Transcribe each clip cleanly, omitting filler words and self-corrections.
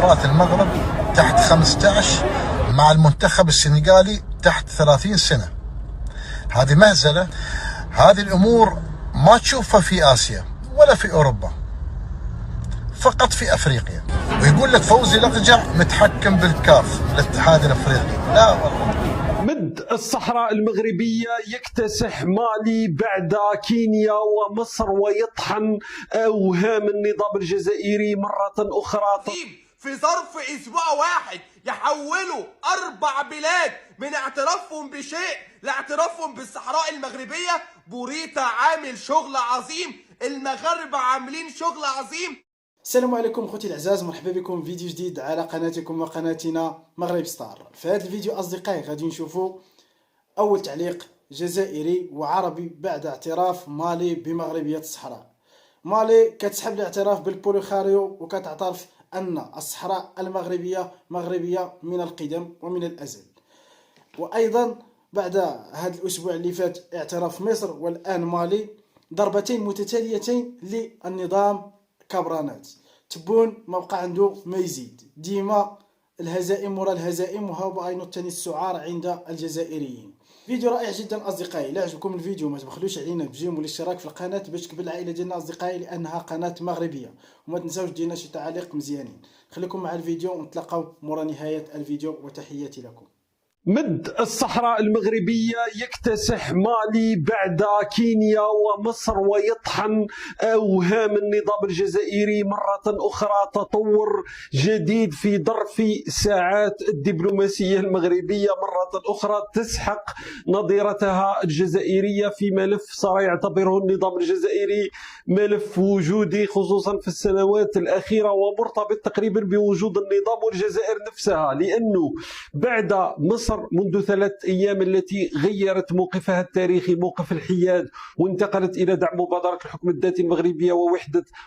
مباراة المغرب تحت 15 مع المنتخب السنغالي تحت 30 سنة. هذه مهزلة. هذه الأمور ما تشوفها في آسيا ولا في أوروبا، فقط في أفريقيا. ويقول لك فوزي لقجع متحكم بالكاف الاتحاد الأفريقي. لا والله. مد الصحراء المغربية يكتسح مالي بعد كينيا ومصر ويطحن أوهام النظام الجزائري مرة أخرى. في ظرف أسبوع واحد يحولوا 4 بلاد من اعترافهم بشيء لاعترافهم بالصحراء المغربية. بوريتا عامل شغل عظيم، المغاربة عاملين شغل عظيم. السلام عليكم اخوتي الاعزاء، مرحبا بكم في فيديو جديد على قناتكم وقناتنا مغرب ستار. في هذا الفيديو اصدقائي غادي نشوفوا اول تعليق جزائري وعربي بعد اعتراف مالي بمغربية الصحراء. مالي كتسحب الاعتراف بالبوليخاريو وكتعترف ان الصحراء المغربية مغربية من القدم ومن الازل. وايضا بعد هذا الاسبوع اللي فات اعتراف مصر والان مالي، ضربتين متتاليتين للنظام كبرانات. تبون ما بقى عنده ما يزيد، ديما الهزائم وراء الهزائم، وهو اينو الثاني السعار عند الجزائريين. فيديو رائع جدا اصدقائي. الا عجبكم الفيديو ما تبخلوش علينا بجيم والاشتراك في القناه باش تكبر العائله ديالنا اصدقائي، لانها قناه مغربيه. وما تنساوش دينا شي تعاليق مزيانين. خليكم مع الفيديو ونتلاقاو مورا نهايه الفيديو، وتحياتي لكم. مد الصحراء المغربية يكتسح مالي بعد كينيا ومصر ويطحن أوهام النظام الجزائري مرة أخرى. تطور جديد في ظرف ساعات. الدبلوماسية المغربية مرة أخرى تسحق نظيرتها الجزائرية في ملف صار يعتبره النظام الجزائري ملف وجودي، خصوصا في السنوات الأخيرة، ومرتبط تقريبا بوجود النظام والجزائر نفسها، لأنه بعد مصر منذ 3 أيام التي غيرت موقفها التاريخي، موقف الحياد، وانتقلت إلى دعم مبادرة الحكم الذاتي المغربية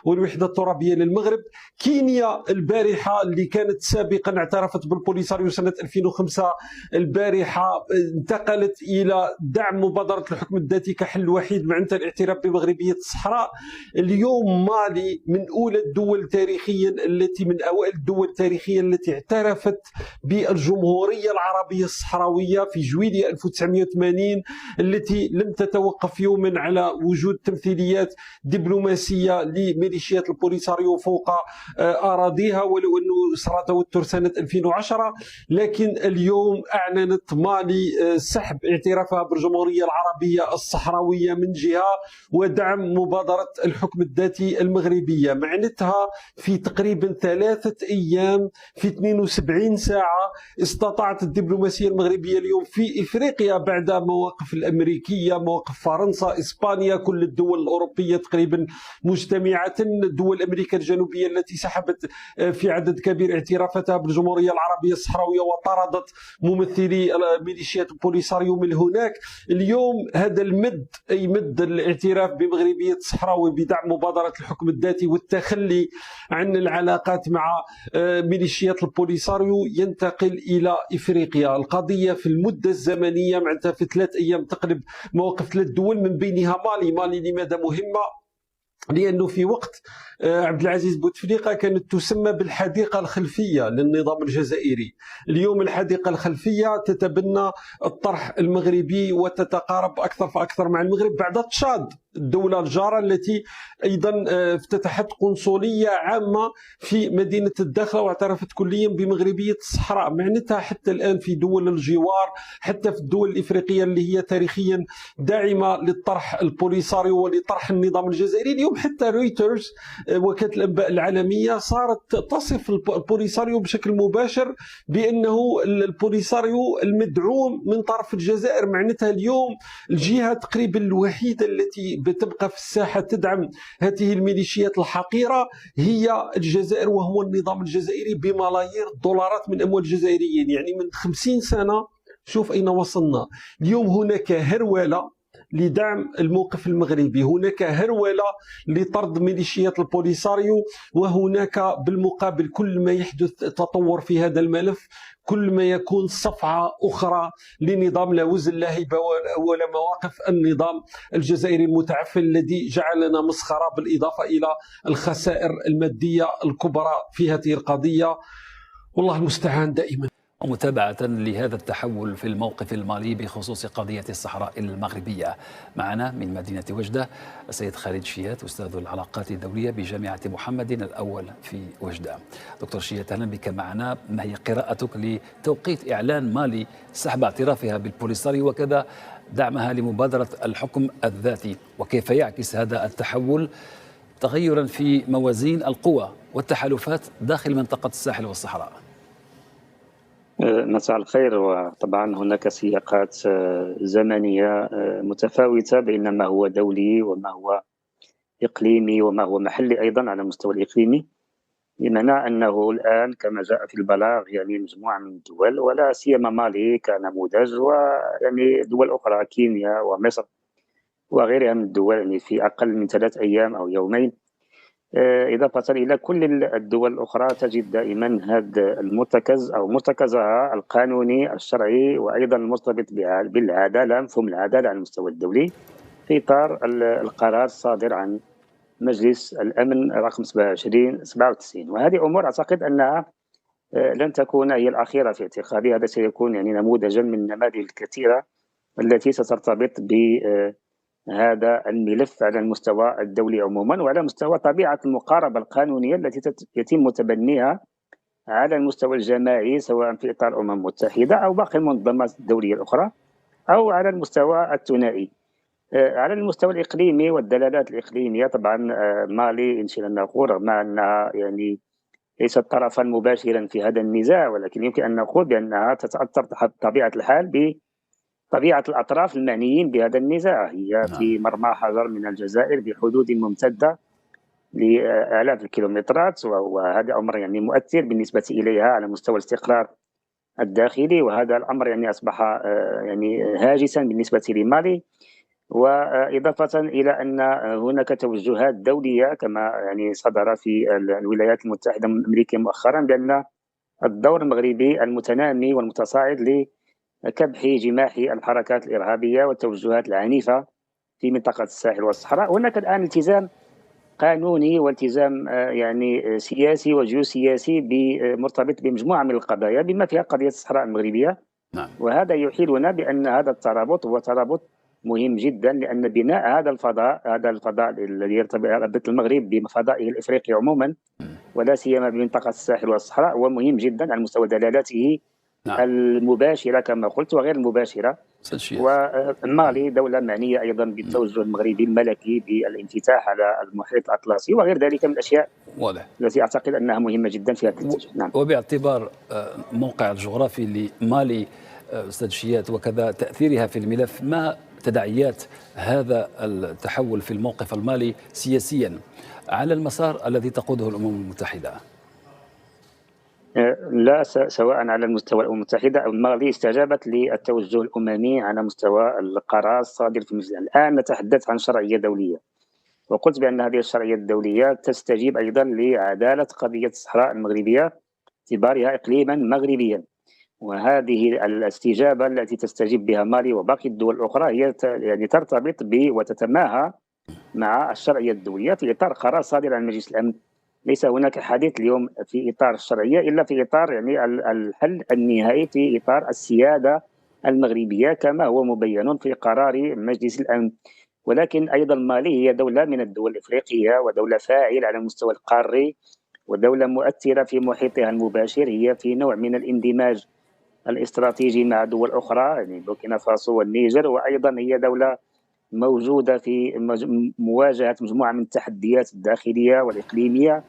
والوحدة الترابية للمغرب. كينيا البارحة اللي كانت سابقا اعترفت بالبوليساريو سنة 2005، البارحة انتقلت إلى دعم مبادرة الحكم الذاتي كحل وحيد مع الاعتراف بمغربية الصحراء. اليوم مالي من أولى الدول تاريخيا من أوائل الدول تاريخيا التي اعترفت بالجمهورية العربية الصحراوية في جويلية 1980، التي لم تتوقف يوما على وجود تمثيليات دبلوماسية لميليشيات البوليساريو فوق أراضيها، ولو أنه صار توتر سنة 2010. لكن اليوم أعلنت مالي سحب اعترافها بالجمهورية العربية الصحراوية من جهة، ودعم مبادرة الحكم الذاتي المغربية. معناتها في تقريبا 3 أيام، في 72 ساعة، استطاعت الدبلوماسية المغربية اليوم في إفريقيا بعد مواقف الأمريكية، مواقف فرنسا، إسبانيا، كل الدول الأوروبية تقريبا مجتمعة، دول أمريكا الجنوبية التي سحبت في عدد كبير اعترافتها بالجمهورية العربية الصحراوية وطردت ممثلي ميليشيات البوليساريو من هناك. اليوم هذا المد، أي مد الاعتراف بمغربية الصحراوي بدعم مبادرة الحكم الذاتي والتخلي عن العلاقات مع ميليشيات البوليساريو، ينتقل إلى إفريقيا. القضية في المدة الزمنية معناتها في 3 أيام تقلب مواقف 3 دول، من بينها مالي. مالي لماذا مهمة؟ لأنه في وقت عبد العزيز بوتفليقة كانت تسمى بالحديقة الخلفية للنظام الجزائري. اليوم الحديقة الخلفية تتبنى الطرح المغربي وتتقارب أكثر فأكثر مع المغرب بعد تشاد، الدولة الجارة التي أيضا افتتحت قنصلية عامة في مدينة الداخلة واعترفت كليا بمغربية الصحراء. معناتها حتى الآن في دول الجوار، حتى في الدول الإفريقية اللي هي تاريخيا داعمة للطرح البوليساريو ولطرح النظام الجزائري، اليوم حتى رويترز وكالة الأنباء العالمية صارت تصف البوليساريو بشكل مباشر بأنه البوليساريو المدعوم من طرف الجزائر. معناتها اليوم الجهة تقريبا الوحيدة التي بتبقى في الساحة تدعم هذه الميليشيات الحقيرة هي الجزائر، وهو النظام الجزائري بملايير الدولارات من أموال الجزائريين. يعني من 50 سنة شوف أين وصلنا. اليوم هناك هرولة لدعم الموقف المغربي. هناك هرولة لطرد ميليشيات البوليساريو، وهناك بالمقابل كل ما يحدث تطور في هذا الملف كل ما يكون صفعة أخرى لنظام لا وزن لا هيبة ولا مواقف النظام الجزائري المتعفن الذي جعلنا مسخرة، بالإضافة إلى الخسائر المادية الكبرى في هذه القضية. والله المستعان دائما. ومتابعة لهذا التحول في الموقف المالي بخصوص قضية الصحراء المغربية، معنا من مدينة وجدة السيد خالد شيات، أستاذ العلاقات الدولية بجامعة محمد الأول في وجدة. دكتور شيات، أهلا بك معنا. ما هي قراءتك لتوقيت إعلان مالي سحب اعترافها بالبوليساريو وكذا دعمها لمبادرة الحكم الذاتي، وكيف يعكس هذا التحول تغيرا في موازين القوى والتحالفات داخل منطقة الساحل والصحراء؟ مساء الخير. وطبعا هناك سياقات زمنية متفاوتة بين ما هو دولي وما هو إقليمي وما هو محلي أيضا على المستوى الإقليمي، بمعنى أنه الآن كما جاء في البلاغ يعني مجموعة من الدول ولا سيما مالي كنموذج، ويعني دول أخرى كينيا ومصر وغيرها من الدول يعني في أقل من 3 أيام أو يومين، إضافة إلى كل الدول الأخرى تجد دائما هذا المرتكز أو مرتكزها القانوني الشرعي وأيضا المرتبط بالعدالة، مفهوم العدالة على المستوى الدولي في إطار القرار الصادر عن مجلس الأمن رقم 2797. وهذه أمور أعتقد أنها لن تكون هي الأخيرة في اعتقادي. هذا سيكون يعني نموذجا من النماذج الكثيرة التي سترتبط ب هذا الملف على المستوى الدولي عموما، وعلى مستوى طبيعة المقاربة القانونية التي يتم تبنيها على المستوى الجماعي سواء في إطار الأمم المتحدة أو باقي المنظمات الدولية الأخرى أو على المستوى الثنائي. على المستوى الإقليمي والدلالات الإقليمية طبعا مالي إن شئنا نقول رغم أنها يعني ليست طرفا مباشرا في هذا النزاع، ولكن يمكن أن نقول بأنها تتأثر بطبيعة الحال طبيعة الأطراف المعنيين بهذا النزاع. هي في مرمى حجر من الجزائر بحدود ممتدة لآلاف الكيلومترات، وهذا أمر يعني مؤثر بالنسبة إليها على مستوى الاستقرار الداخلي، وهذا الأمر يعني أصبح يعني هاجسا بالنسبة لمالي. وإضافة إلى أن هناك توجهات دولية كما يعني صدر في الولايات المتحدة الأمريكية مؤخرا بأن الدور المغربي المتنامي والمتصاعد كبح جماح الحركات الإرهابية والتوجهات العنيفة في منطقة الساحل والصحراء. هناك الآن التزام قانوني والتزام يعني سياسي وجيوسياسي مرتبط بمجموعة من القضايا بما فيها قضية الصحراء المغربية. وهذا يحيلنا بأن هذا الترابط هو ترابط مهم جدا، لأن بناء هذا الفضاء الذي يرتبط المغرب بفضائه الإفريقي عموما ولا سيما بمنطقة الساحل والصحراء هو مهم جدا على مستوى دلالاته المباشرة كما قلت وغير المباشرة. ومالي دولة معنية أيضا بالتوجه المغربي الملكي بالانفتاح على المحيط الأطلسي وغير ذلك من الأشياء التي أعتقد أنها مهمة جدا في هذا الاتجاه. وباعتبار موقع الجغرافي لمالي أستاذ شيات وكذا تأثيرها في الملف، ما تداعيات هذا التحول في الموقف المالي سياسيا على المسار الذي تقوده الأمم المتحدة؟ لا، سواء على المستوى الأمم المتحدة أو مالي استجابت للتوجه الأممي على مستوى القرار الصادر في المجلس. الآن نتحدث عن شرعية دولية، وقلت بأن هذه الشرعية الدولية تستجيب أيضا لعدالة قضية الصحراء المغربية باعتبارها إقليما مغربيا. وهذه الاستجابة التي تستجيب بها مالي وباقي الدول الأخرى هي يعني ترتبط وتتماهى مع الشرعية الدولية في إطار قرار صادر عن مجلس الأمن. ليس هناك حديث اليوم في إطار الشرعية إلا في إطار يعني الحل النهائي في إطار السيادة المغربية كما هو مبين في قرار مجلس الأمن. ولكن أيضا مالي هي دولة من الدول الإفريقية ودولة فاعلة على المستوى القاري ودولة مؤثرة في محيطها المباشر، هي في نوع من الاندماج الاستراتيجي مع دول أخرى يعني بوركينا فاسو والنيجر، وأيضا هي دولة موجودة في مواجهة مجموعة من التحديات الداخلية والإقليمية،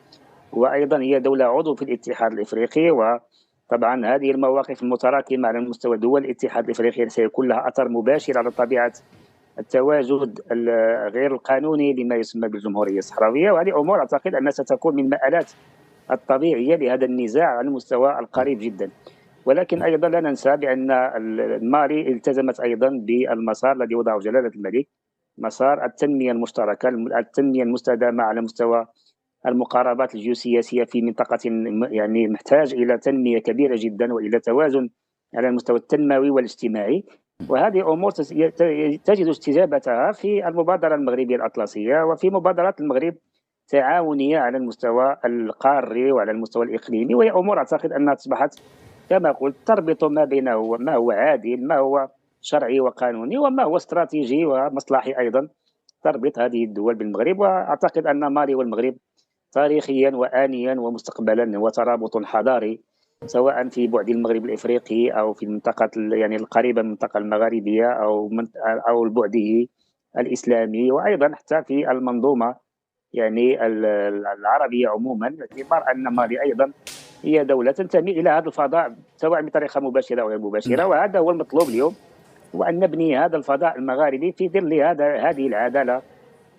وأيضا هي دولة عضو في الاتحاد الإفريقي. وطبعا هذه المواقف المتراكمة على مستوى دول الاتحاد الإفريقي سيكون لها أثر مباشر على طبيعة التواجد غير القانوني لما يسمى بالجمهورية الصحراوية. وهذه أمور أعتقد أنها ستكون من المآلات الطبيعية لهذا النزاع على المستوى القريب جدا. ولكن أيضا لا ننسى بأن مالي التزمت أيضا بالمسار الذي وضعه جلالة الملك مسار التنمية المشتركة، التنمية المستدامة على مستوى المقاربات الجيوسياسية في منطقة يعني محتاج إلى تنمية كبيرة جدا وإلى توازن على المستوى التنموي والاجتماعي. وهذه أمور تجد استجابتها في المبادرة المغربية الأطلسية وفي مبادرات المغرب تعاونية على المستوى القاري وعلى المستوى الإقليمي، وهي أمور أعتقد أنها أصبحت كما قلت تربط ما بينه وما هو عادل، ما هو شرعي وقانوني، وما هو استراتيجي ومصلحي أيضا، تربط هذه الدول بالمغرب. وأعتقد أن مالي والمغرب تاريخيا وآنيا ومستقبلا هو ترابط حضاري، سواء في بعد المغرب الإفريقي أو في المنطقة يعني القريبة من المنطقة المغاربية أو بعده الإسلامي، وأيضا حتى في المنظومة يعني العربية عموما، باعتبار أن مالي أيضا هي دولة تنتمي إلى هذا الفضاء سواء بطريقة مباشرة أو غير مباشرة. وهذا هو المطلوب اليوم، هو أن نبني هذا الفضاء المغاربي في ظل هذه العدالة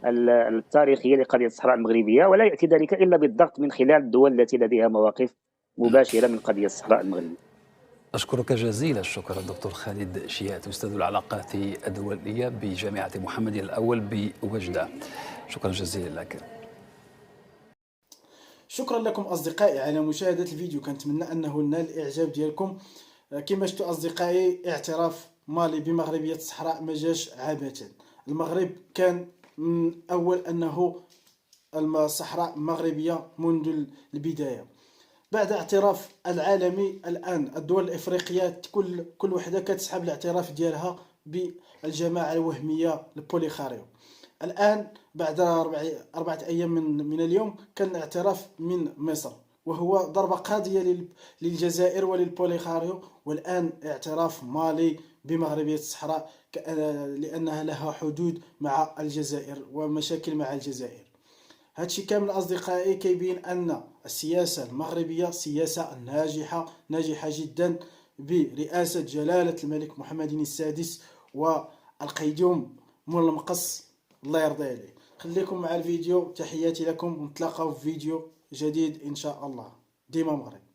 التاريخية لقضية الصحراء المغربية، ولا يأتي ذلك إلا بالضغط من خلال الدول التي لديها مواقف مباشرة من قضية الصحراء المغربية. أشكرك جزيل الشكر الدكتور خالد شيات، أستاذ العلاقات الدولية بجامعة محمد الأول بوجدة. شكرا جزيلا لك. شكرا لكم أصدقائي على مشاهدة الفيديو، كنتمنى أنه نال الإعجاب ديالكم. كما شفتوا أصدقائي، اعتراف مالي بمغربية الصحراء ما جاش عبثا. المغرب كان من أول أنه الصحراء مغربية منذ البداية. بعد اعتراف العالمي الآن الدول الإفريقية كل وحدة كتسحب الاعتراف ديالها بالجماعة الوهمية البوليخاريو. الآن بعد 4 أيام من اليوم كان اعتراف من مصر، وهو ضربة قاضية للجزائر وللبوليخاريو. والآن اعتراف مالي بمغربية الصحراء لأنها لها حدود مع الجزائر ومشاكل مع الجزائر. هادشي كامل أصدقائي كيبين أن السياسة المغربية سياسة ناجحة جدا برئاسة جلالة الملك محمد السادس والقيدوم مول المقص، الله يرضي عليه. خليكم مع الفيديو، تحياتي لكم، ونتلاقاو في فيديو جديد إن شاء الله. ديما مغرب.